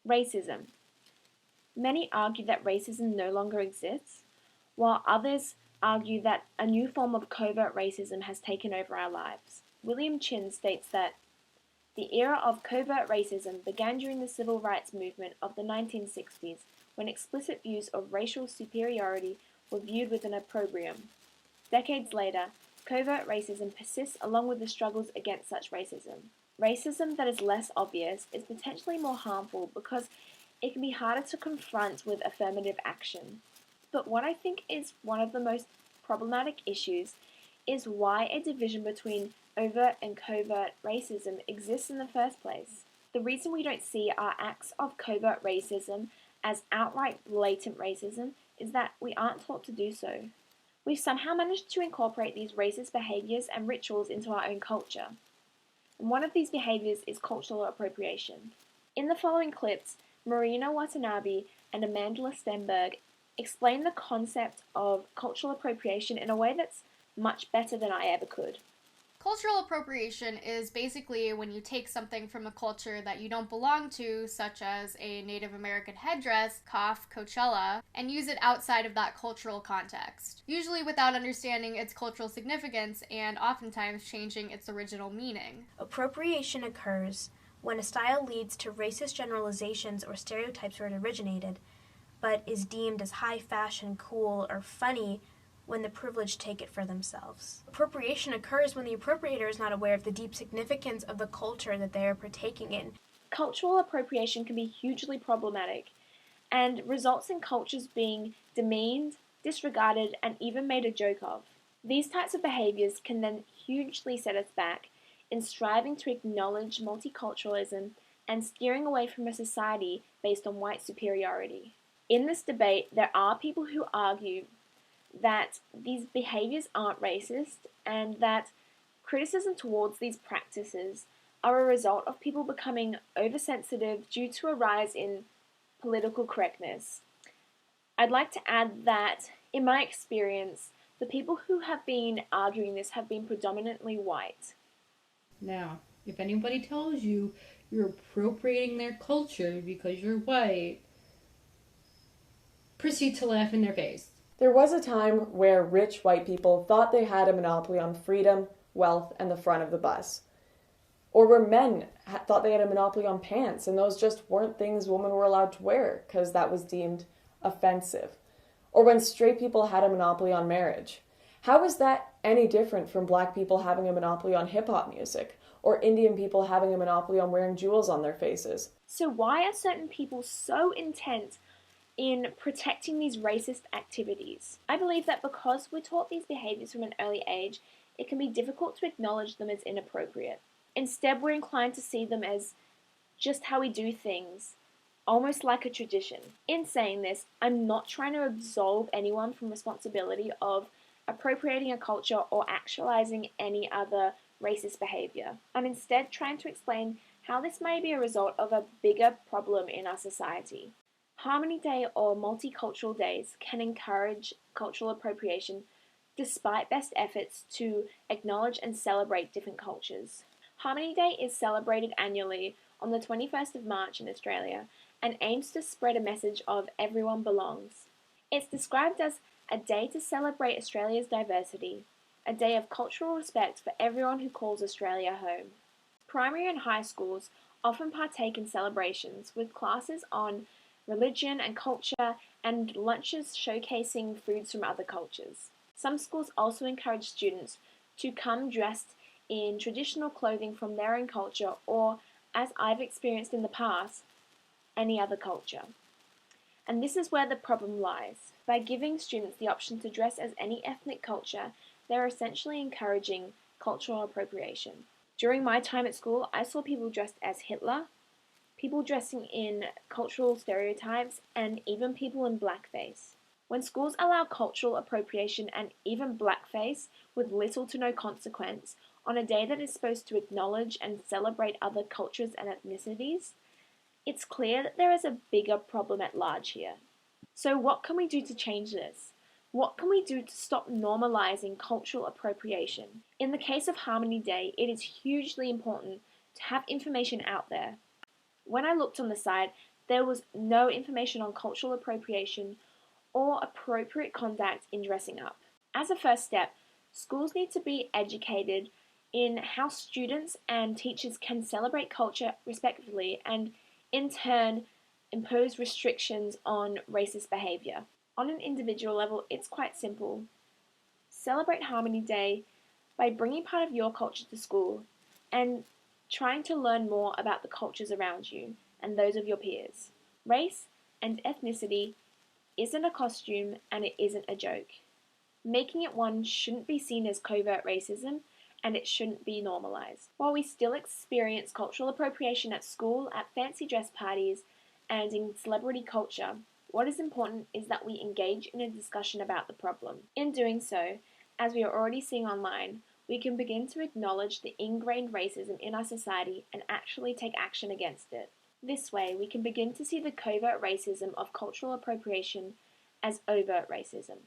Racism. Many argue that racism no longer exists, while others argue that a new form of covert racism has taken over our lives. William Chin states that the era of covert racism began during the civil rights movement of the 1960s, when explicit views of racial superiority were viewed with an opprobrium. Decades later, covert racism persists along with the struggles against such racism. Racism that is less obvious is potentially more harmful because it can be harder to confront with affirmative action. But what I think is one of the most problematic issues is why a division between overt and covert racism exists in the first place. The reason we don't see our acts of covert racism as outright blatant racism is that we aren't taught to do so. We've somehow managed to incorporate these racist behaviors and rituals into our own culture. And one of these behaviors is cultural appropriation. In the following clips, Marina Watanabe and Amanda Stenberg explain the concept of cultural appropriation in a way that's much better than I ever could. Cultural appropriation is basically when you take something from a culture that you don't belong to, such as a Native American headdress, cough, Coachella, and use it outside of that cultural context, usually without understanding its cultural significance and oftentimes changing its original meaning. Appropriation occurs when a style leads to racist generalizations or stereotypes where it originated, but is deemed as high fashion, cool, or funny when the privileged take it for themselves. Appropriation occurs when the appropriator is not aware of the deep significance of the culture that they are partaking in. Cultural appropriation can be hugely problematic and results in cultures being demeaned, disregarded, and even made a joke of. These types of behaviors can then hugely set us back in striving to acknowledge multiculturalism and steering away from a society based on white superiority. In this debate, there are people who argue that these behaviors aren't racist and that criticism towards these practices are a result of people becoming oversensitive due to a rise in political correctness. I'd like to add that, in my experience, the people who have been arguing this have been predominantly white. Now, if anybody tells you you're appropriating their culture because you're white, proceed to laugh in their face. There was a time where rich white people thought they had a monopoly on freedom, wealth, and the front of the bus. Or where men thought they had a monopoly on pants, and those just weren't things women were allowed to wear because that was deemed offensive. Or when straight people had a monopoly on marriage. How is that any different from black people having a monopoly on hip-hop music, or Indian people having a monopoly on wearing jewels on their faces? So why are certain people so intent in protecting these racist activities? I believe that because we're taught these behaviors from an early age, it can be difficult to acknowledge them as inappropriate. Instead, we're inclined to see them as just how we do things, almost like a tradition. In saying this, I'm not trying to absolve anyone from responsibility of appropriating a culture or actualizing any other racist behavior. I'm instead trying to explain how this may be a result of a bigger problem in our society. Harmony Day or multicultural days can encourage cultural appropriation despite best efforts to acknowledge and celebrate different cultures. Harmony Day is celebrated annually on the 21st of March in Australia and aims to spread a message of everyone belongs. It's described as a day to celebrate Australia's diversity, a day of cultural respect for everyone who calls Australia home. Primary and high schools often partake in celebrations with classes on religion and culture and lunches showcasing foods from other cultures. Some schools also encourage students to come dressed in traditional clothing from their own culture or, as I've experienced in the past, any other culture. And this is where the problem lies. By giving students the option to dress as any ethnic culture, they're essentially encouraging cultural appropriation. During my time at school, I saw people dressed as Hitler, people dressing in cultural stereotypes, and even people in blackface. When schools allow cultural appropriation and even blackface with little to no consequence on a day that is supposed to acknowledge and celebrate other cultures and ethnicities, it's clear that there is a bigger problem at large here. So what can we do to change this? What can we do to stop normalizing cultural appropriation? In the case of Harmony Day, it is hugely important to have information out there. When I looked on the site, There was no information on cultural appropriation or appropriate conduct in dressing up. As a first step, schools need to be educated in how students and teachers can celebrate culture respectfully and, in turn, impose restrictions on racist behavior. On an individual level, it's quite simple. Celebrate Harmony Day by bringing part of your culture to school and trying to learn more about the cultures around you and those of your peers. Race and ethnicity isn't a costume and it isn't a joke. Making it one shouldn't be seen as covert racism and it shouldn't be normalized. While we still experience cultural appropriation at school, at fancy dress parties, and in celebrity culture, what is important is that we engage in a discussion about the problem. In doing so, as we are already seeing online, we can begin to acknowledge the ingrained racism in our society and actually take action against it. This way, we can begin to see the covert racism of cultural appropriation as overt racism.